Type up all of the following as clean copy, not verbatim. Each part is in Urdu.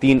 3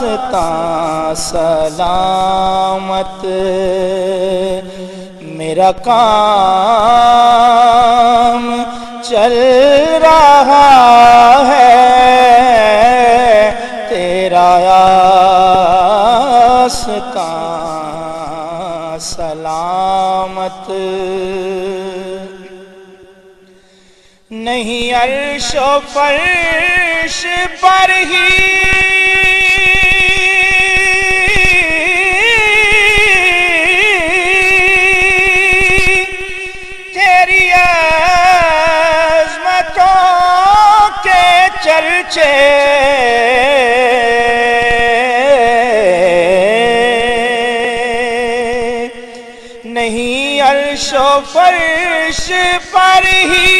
راستاں سلامت، میرا کام چل رہا ہے، تیرا راستاں سلامت، نہیں عرش و فرش پر ہی تیری عظمتوں کے چرچے، نہیں عرش و فرش پر ہی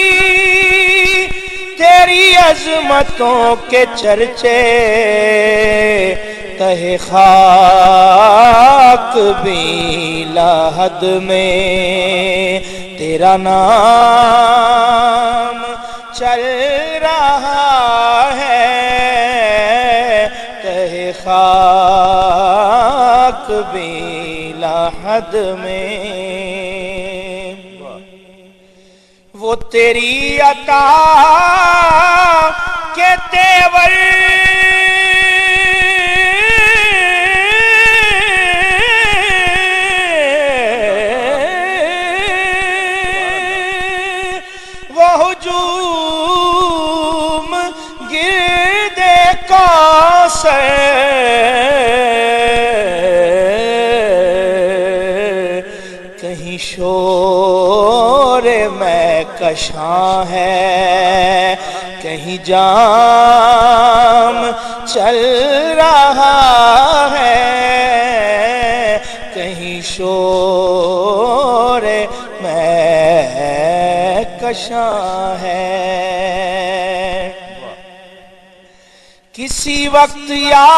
تیری عظمتوں کے چرچے، تہ خاک بھی لحد میں تیرا نام چل رہا ہے، تہ خاک بھی لحد میں وہ تیری عطا کے تیور وہ ہجوم گرد کوثر، کہیں شور میں کشاں ہے، کہیں جام چل رہا ہے، کہیں شور میں کشاں ہے، کسی وقت یا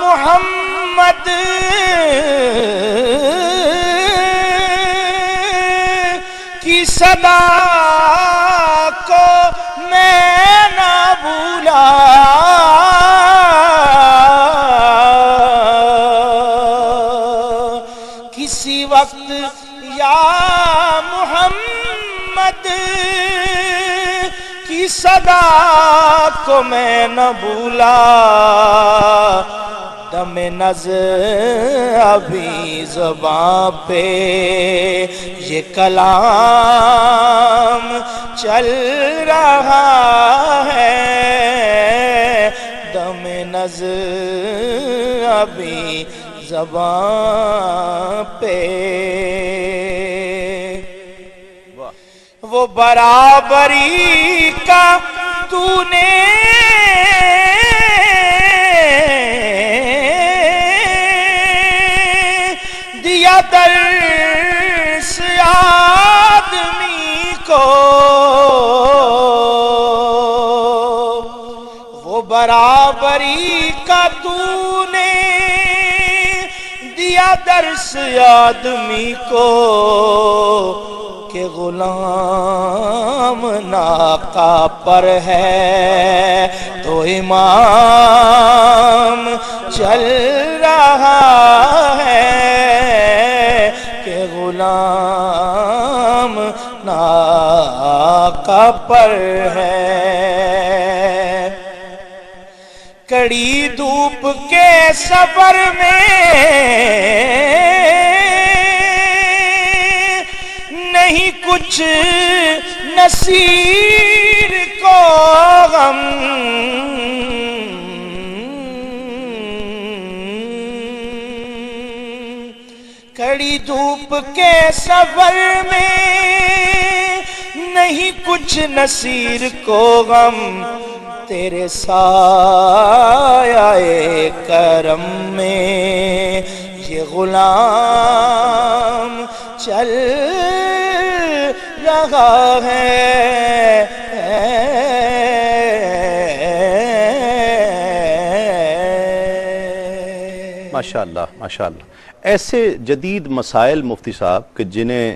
محمد کی صدا کو میں نہ بھولا، کسی وقت یا محمد کی صدا کو میں نہ بھولا، دم نظر ابھی زباں پہ یہ کلام چل رہا ہے، دم نظر ابھی زباں پہ وہ برابری کا تو نے دیا درس آدمی کو، وہ برابری کا تو نے دیا درس آدمی کو، کہ غلام ناقہ پر ہے تو امام چل رہا ہے، کہ غلام ناقہ پر ہے، کڑی دھوپ کے سفر میں نہیں کچھ نصیر کو غم، کڑی دھوپ کے سفر میں نہیں کچھ نصیر کو غم، تیرے سایہ کرم میں یہ غلام چل رہا ہے، ماشاءاللہ ماشاءاللہ۔ ایسے جدید مسائل مفتی صاحب کہ جنہیں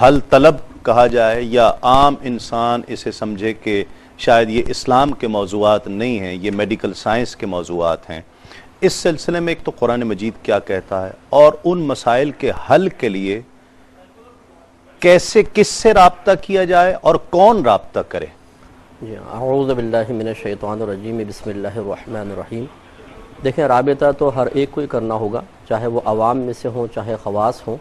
حل طلب کہا جائے یا عام انسان اسے سمجھے کہ شاید یہ اسلام کے موضوعات نہیں ہیں، یہ میڈیکل سائنس کے موضوعات ہیں، اس سلسلے میں ایک تو قرآن مجید کیا کہتا ہے اور ان مسائل کے حل کے لیے کیسے کس سے رابطہ کیا جائے اور کون رابطہ کرے؟ جی اعوذ باللہ من الشیطان الرجیم، بسم اللہ الرحمن الرحیم۔ دیکھیں، رابطہ تو ہر ایک کو ہی کرنا ہوگا، چاہے وہ عوام میں سے ہوں چاہے خواص ہوں۔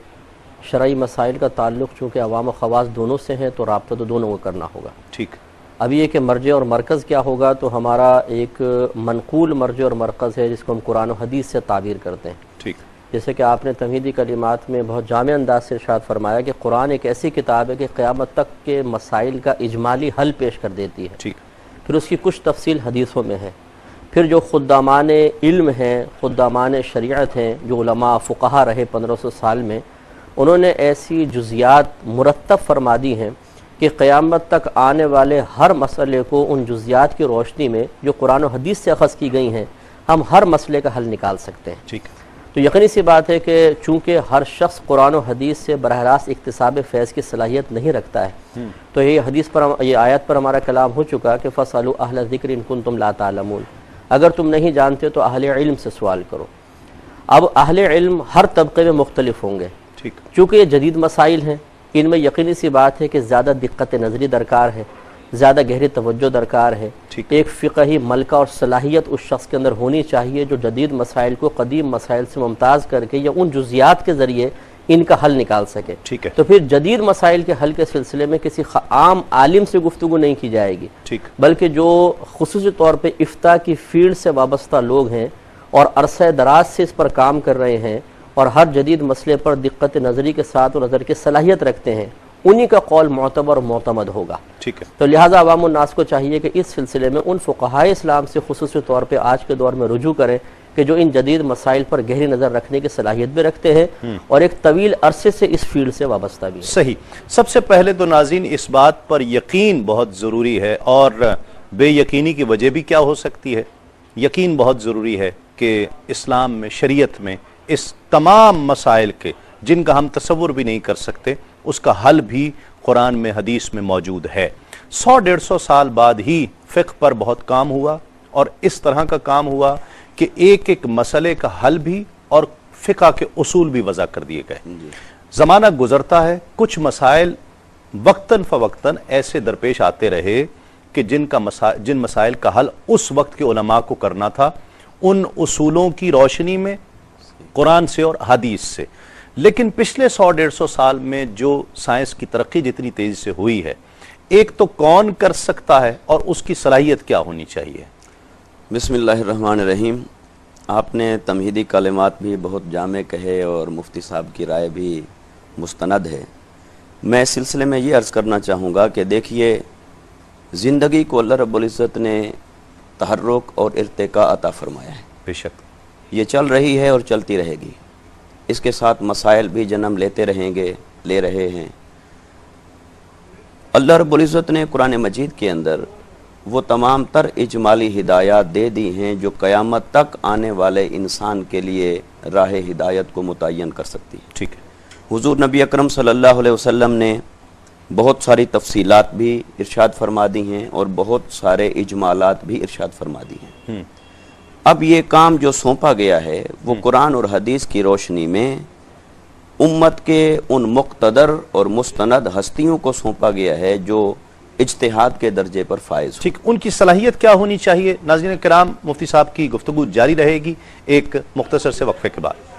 شرعی مسائل کا تعلق چونکہ عوام و خواص دونوں سے ہیں تو رابطہ تو دونوں کو کرنا ہوگا۔ ٹھیک۔ اب یہ کہ مرجع اور مرکز کیا ہوگا، تو ہمارا ایک منقول مرجع اور مرکز ہے جس کو ہم قرآن و حدیث سے تعبیر کرتے ہیں۔ ٹھیک۔ جیسے کہ آپ نے تمہیدی کلمات میں بہت جامع انداز سے ارشاد فرمایا کہ قرآن ایک ایسی کتاب ہے کہ قیامت تک کے مسائل کا اجمالی حل پیش کر دیتی ہے۔ ٹھیک۔ پھر اس کی کچھ تفصیل حدیثوں میں ہے۔ پھر جو خدامان علم ہیں، خدامان شریعت ہیں، جو علماء فقہا رہے 1500 سال میں، انہوں نے ایسی جزیات مرتب فرما دی ہیں کہ قیامت تک آنے والے ہر مسئلے کو ان جزیات کی روشنی میں جو قرآن و حدیث سے اخذ کی گئی ہیں ہم ہر مسئلے کا حل نکال سکتے ہیں۔ ٹھیک۔ تو یقینی سی بات ہے کہ چونکہ ہر شخص قرآن و حدیث سے براہ راست اکتساب فیض کی صلاحیت نہیں رکھتا ہے، تو یہ آیت پر ہمارا کلام ہو چکا کہ فَاسْأَلُوا أَهْلَ الذِّكْرِ إِن كُنتُمْ لَا تَعْلَمُونَ، اگر تم نہیں جانتے تو اہل علم سے سوال کرو۔ اب اہل علم ہر طبقے میں مختلف ہوں گے، چونکہ یہ جدید مسائل ہیں، ان میں یقینی سی بات ہے کہ زیادہ دقت نظری درکار ہے، زیادہ گہری توجہ درکار ہے، ایک فقہی ملکہ اور صلاحیت اس شخص کے اندر ہونی چاہیے جو جدید مسائل کو قدیم مسائل سے ممتاز کر کے یا ان جزیات کے ذریعے ان کا حل نکال سکے۔ تو پھر جدید مسائل کے حل کے سلسلے میں کسی عام عالم سے گفتگو نہیں کی جائے گی، بلکہ جو خصوصی طور پہ افتاء کی فیلڈ سے وابستہ لوگ ہیں اور عرصہ دراز سے اس پر کام کر رہے ہیں اور ہر جدید مسئلے پر دقت نظری کے ساتھ و نظر کی صلاحیت رکھتے ہیں، انہی کا قول معتبر اور معتمد ہوگا۔ تو لہٰذا عوام الناس کو چاہیے کہ اس سلسلے میں ان فقہائے اسلام سے خصوصی طور پہ آج کے دور میں رجوع کریں کہ جو ان جدید مسائل پر گہری نظر رکھنے کی صلاحیت بھی رکھتے ہیں اور ایک طویل عرصے سے اس فیلڈ سے وابستہ بھی ہیں۔ صحیح۔ سب سے پہلے تو ناظرین اس بات پر یقین بہت ضروری ہے، اور بے یقینی کی وجہ بھی کیا ہو سکتی ہے؟ یقین بہت ضروری ہے کہ اسلام میں، شریعت میں اس تمام مسائل کے جن کا ہم تصور بھی نہیں کر سکتے اس کا حل بھی قرآن میں، حدیث میں موجود ہے۔ 100-150 سال بعد ہی فقہ پر بہت کام ہوا، اور اس طرح کا کام ہوا کہ ایک ایک مسئلے کا حل بھی اور فقہ کے اصول بھی وضع کر دیے گئے۔ زمانہ گزرتا ہے، کچھ مسائل وقتاً فوقتاً ایسے درپیش آتے رہے کہ جن مسائل کا حل اس وقت کے علماء کو کرنا تھا ان اصولوں کی روشنی میں، قرآن سے اور حدیث سے۔ لیکن پچھلے 100-150 سال میں جو سائنس کی ترقی جتنی تیزی سے ہوئی ہے، ایک تو کون کر سکتا ہے اور اس کی صلاحیت کیا ہونی چاہیے؟ بسم اللہ الرحمن الرحیم۔ آپ نے تمہیدی کلمات بھی بہت جامع کہے اور مفتی صاحب کی رائے بھی مستند ہے۔ میں اس سلسلے میں یہ عرض کرنا چاہوں گا کہ دیکھیے، زندگی کو اللہ رب العزت نے تحرک اور ارتقاء عطا فرمایا ہے۔ بے شک یہ چل رہی ہے اور چلتی رہے گی، اس کے ساتھ مسائل بھی جنم لیتے رہیں گے، لے رہے ہیں۔ اللہ رب العزت نے قرآن مجید کے اندر وہ تمام تر اجمالی ہدایات دے دی ہیں جو قیامت تک آنے والے انسان کے لیے راہ ہدایت کو متعین کر سکتی ہے۔ ٹھیک ہے۔ حضور نبی اکرم صلی اللہ علیہ وسلم نے بہت ساری تفصیلات بھی ارشاد فرما دی ہیں اور بہت سارے اجمالات بھی ارشاد فرما دی ہیں۔ اب یہ کام جو سونپا گیا ہے وہ قرآن اور حدیث کی روشنی میں امت کے ان مقتدر اور مستند ہستیوں کو سونپا گیا ہے جو اجتہاد کے درجے پر فائز ہو۔ ٹھیک، ان کی صلاحیت کیا ہونی چاہیے؟ ناظرین کرام، مفتی صاحب کی گفتگو جاری رہے گی ایک مختصر سے وقفے کے بعد۔